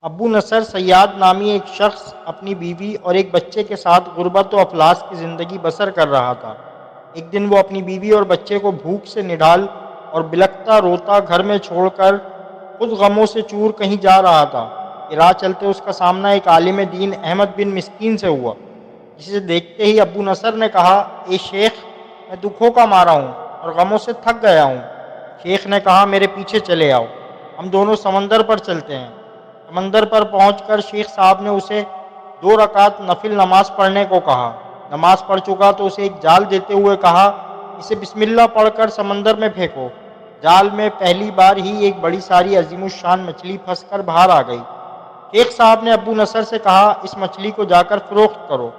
ابو نصر سیاد نامی ایک شخص اپنی بیوی اور ایک بچے کے ساتھ غربت و افلاس کی زندگی بسر کر رہا تھا۔ ایک دن وہ اپنی بیوی اور بچے کو بھوک سے نڈال اور بلکتا روتا گھر میں چھوڑ کر خود غموں سے چور کہیں جا رہا تھا کہ راہ چلتے اس کا سامنا ایک عالم دین احمد بن مسکین سے ہوا، جسے دیکھتے ہی ابو نصر نے کہا، اے شیخ، میں دکھوں کا مارا ہوں اور غموں سے تھک گیا ہوں۔ شیخ نے کہا، میرے پیچھے چلے آؤ، ہم دونوں سمندر پر چلتے ہیں۔ سمندر پر پہنچ کر شیخ صاحب نے اسے 2 رکعت نفل نماز پڑھنے کو کہا۔ نماز پڑھ چکا تو اسے ایک جال دیتے ہوئے کہا، اسے بسم اللہ پڑھ کر سمندر میں پھینکو۔ جال میں پہلی بار ہی ایک بڑی ساری عظیم الشان مچھلی پھنس کر باہر آ گئی۔ شیخ صاحب نے ابو نصر سے کہا، اس مچھلی کو جا کر فروخت کرو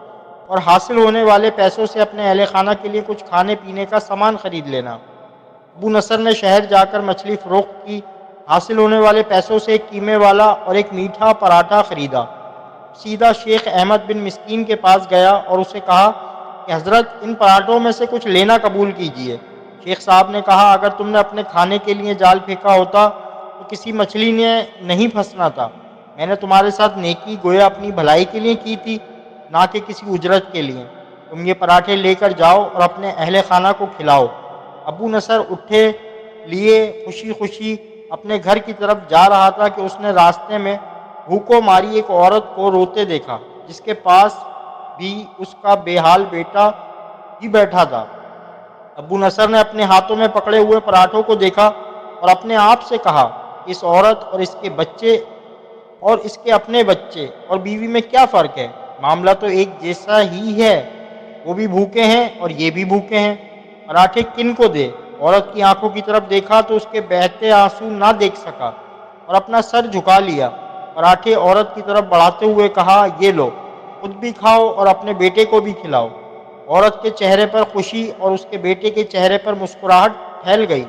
اور حاصل ہونے والے پیسوں سے اپنے اہل خانہ کے لیے کچھ کھانے پینے کا سامان خرید لینا۔ ابو نصر نے شہر جا کر مچھلی فروخت کی، حاصل ہونے والے پیسوں سے ایک قیمے والا اور ایک میٹھا پراٹھا خریدا۔ سیدھا شیخ احمد بن مسکین کے پاس گیا اور اسے کہا کہ حضرت، ان پراٹھوں میں سے کچھ لینا قبول کیجیے۔ شیخ صاحب نے کہا، اگر تم نے اپنے کھانے کے لیے جال پھینکا ہوتا تو کسی مچھلی نے نہیں پھنسنا تھا۔ میں نے تمہارے ساتھ نیکی گویا اپنی بھلائی کے لیے کی تھی، نہ کہ کسی اجرت کے لیے۔ تم یہ پراٹھے لے کر جاؤ اور اپنے اہل خانہ کو کھلاؤ۔ ابو نصر اٹھے لیے خوشی خوشی اپنے گھر کی طرف جا رہا تھا کہ اس نے راستے میں بھوکوں ماری ایک عورت کو روتے دیکھا، جس کے پاس بھی اس کا بے حال بیٹا بھی بیٹھا تھا۔ ابو نصر نے اپنے ہاتھوں میں پکڑے ہوئے پراٹھوں کو دیکھا اور اپنے آپ سے کہا، اس عورت اور اس کے بچے اور اس کے اپنے بچے اور بیوی میں کیا فرق ہے؟ معاملہ تو ایک جیسا ہی ہے، وہ بھی بھوکے ہیں اور یہ بھی بھوکے ہیں۔ پراٹھے کن کو دے؟ عورت کی آنکھوں کی طرف دیکھا تو اس کے بہتے آنسو نہ دیکھ سکا اور اپنا سر جھکا لیا۔ پراٹھے عورت کی طرف بڑھاتے ہوئے کہا، یہ لو، خود بھی کھاؤ اور اپنے بیٹے کو بھی کھلاؤ۔ عورت کے چہرے پر خوشی اور اس کے بیٹے کے چہرے پر مسکراہٹ پھیل گئی۔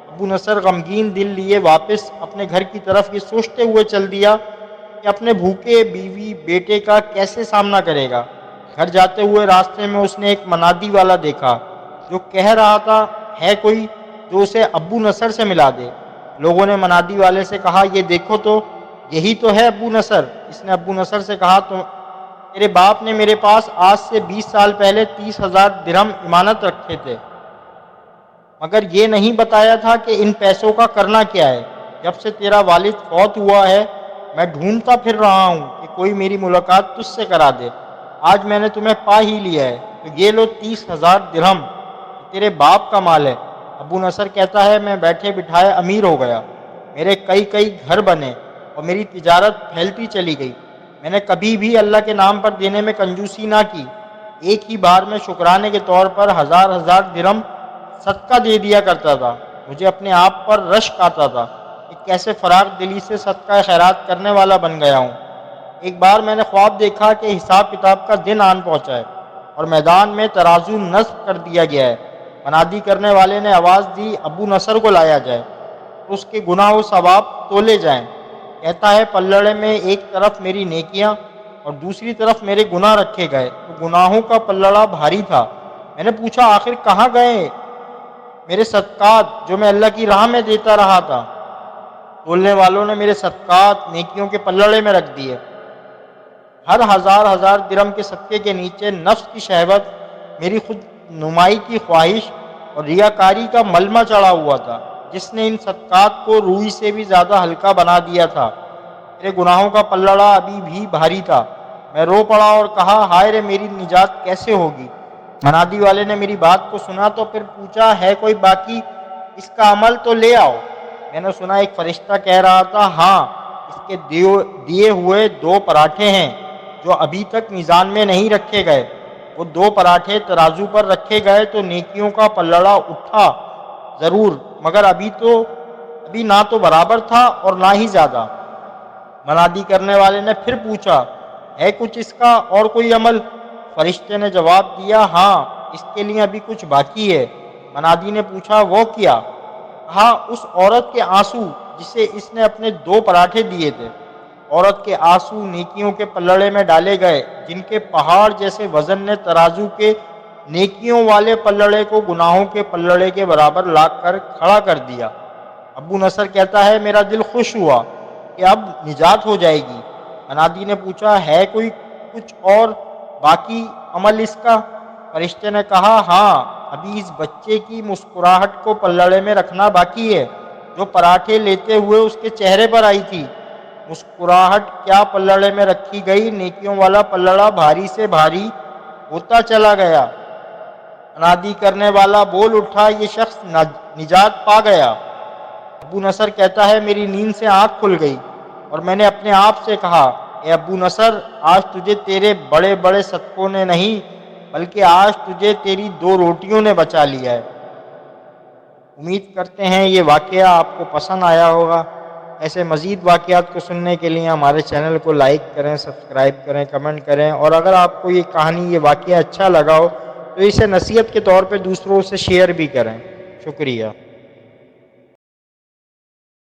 ابو نصر غمگین دل لیے واپس اپنے گھر کی طرف یہ سوچتے ہوئے چل دیا کہ اپنے بھوکے بیوی بیٹے کا کیسے سامنا کرے گا۔ گھر جاتے ہوئے راستے میں اس نے ایک منادی والا دیکھا جو کہہ رہا تھا، ہے کوئی جو اسے ابو نصر سے ملا دے۔ لوگوں نے منادی والے سے کہا، یہ دیکھو تو، یہی تو ہے ابو نصر۔ اس نے ابو نصر سے کہا، تیرے باپ نے میرے پاس آج سے 20 سال پہلے 30,000 درہم امانت رکھے تھے، مگر یہ نہیں بتایا تھا کہ ان پیسوں کا کرنا کیا ہے۔ جب سے تیرا والد فوت ہوا ہے میں ڈھونڈتا پھر رہا ہوں کہ کوئی میری ملاقات تجھ سے کرا دے۔ آج میں نے تمہیں پا ہی لیا ہے، تو یہ لو 30,000 درہم، تیرے باپ کا مال ہے۔ ابو نصر کہتا ہے، میں بیٹھے بٹھائے امیر ہو گیا، میرے کئی گھر بنے اور میری تجارت پھیلتی چلی گئی۔ میں نے کبھی بھی اللہ کے نام پر دینے میں کنجوسی نہ کی۔ ایک ہی بار میں شکرانے کے طور پر 1000 درہم صدقہ دے دیا کرتا تھا۔ مجھے اپنے آپ پر رشک آتا تھا کہ کیسے فراغ دلی سے صدقہ خیرات کرنے والا بن گیا ہوں۔ ایک بار میں نے خواب دیکھا کہ حساب کتاب کا دن آن پہنچا ہے اور میدان میں ترازو نصب کر دیا گیا ہے۔ منادی کرنے والے نے آواز دی، ابو نصر کو لایا جائے، اس کے گناہ و ثواب تولے جائیں۔ کہتا ہے، پلڑے میں ایک طرف میری نیکیاں اور دوسری طرف میرے گناہ رکھے گئے تو گناہوں کا پلڑا بھاری تھا۔ میں نے پوچھا، آخر کہاں گئے میرے صدقات جو میں اللہ کی راہ میں دیتا رہا تھا؟ تولنے والوں نے میرے صدقات نیکیوں کے پلڑے میں رکھ دیے۔ ہر 1000 درہم کے صدقے کے نیچے نفس کی شہوت، میری خود نمائی کی خواہش اور ریاکاری کا ملمہ چڑھا ہوا تھا، جس نے ان صدقات کو روئی سے بھی زیادہ ہلکا بنا دیا تھا۔ میرے گناہوں کا پلڑا ابھی بھی بھاری تھا۔ میں رو پڑا اور کہا، ہائے رے، میری نجات کیسے ہوگی؟ منادی والے نے میری بات کو سنا تو پھر پوچھا، ہے کوئی باقی؟ اس کا عمل تو لے آؤ۔ میں نے سنا ایک فرشتہ کہہ رہا تھا، ہاں، اس کے دیے ہوئے 2 پراٹھے ہیں جو ابھی تک میزان میں نہیں رکھے گئے۔ وہ 2 پراٹھے ترازو پر رکھے گئے تو نیکیوں کا پلڑا اٹھا ضرور، مگر ابھی نہ تو برابر تھا اور نہ ہی زیادہ۔ منادی کرنے والے نے پھر پوچھا، ہے کچھ اس کا اور کوئی عمل؟ فرشتے نے جواب دیا، ہاں، اس کے لیے ابھی کچھ باقی ہے۔ منادی نے پوچھا، وہ کیا؟ کہا، اس عورت کے آنسو جسے اس نے اپنے 2 پراٹھے دیے تھے۔ عورت کے آنسو نیکیوں کے پلڑے میں ڈالے گئے، جن کے پہاڑ جیسے وزن نے ترازو کے نیکیوں والے پلڑے کو گناہوں کے پلڑے کے برابر لا کر کھڑا کر دیا۔ ابو نصر کہتا ہے، میرا دل خوش ہوا کہ اب نجات ہو جائے گی۔ انادی نے پوچھا ہے کوئی کچھ اور باقی عمل اس کا؟ فرشتے نے کہا ہاں، ابھی اس بچے کی مسکراہٹ کو پلڑے میں رکھنا باقی ہے جو پراٹھے لیتے ہوئے اس کے چہرے پر آئی تھی۔ مسکراہٹ کیا پلڑے میں رکھی گئی، نیکیوں والا پلڑا بھاری سے بھاری ہوتا چلا گیا۔ انادی کرنے والا بول اٹھا یہ شخص نجات پا گیا۔ ابو نصر کہتا ہے میری نیند سے آنکھ کھل گئی اور میں نے اپنے آپ سے کہا اے ابو نصر، آج تجھے تیرے بڑے بڑے صدقوں نے نہیں بلکہ آج تجھے تیری 2 روٹیوں نے بچا لیا ہے۔ امید کرتے ہیں یہ واقعہ آپ کو پسند آیا ہوگا۔ ایسے مزید واقعات کو سننے کے لیے ہمارے چینل کو لائک کریں، سبسکرائب کریں، کمنٹ کریں، اور اگر آپ کو یہ کہانی، یہ واقعہ اچھا لگا ہو تو اسے نصیحت کے طور پہ دوسروں سے شیئر بھی کریں۔ شکریہ۔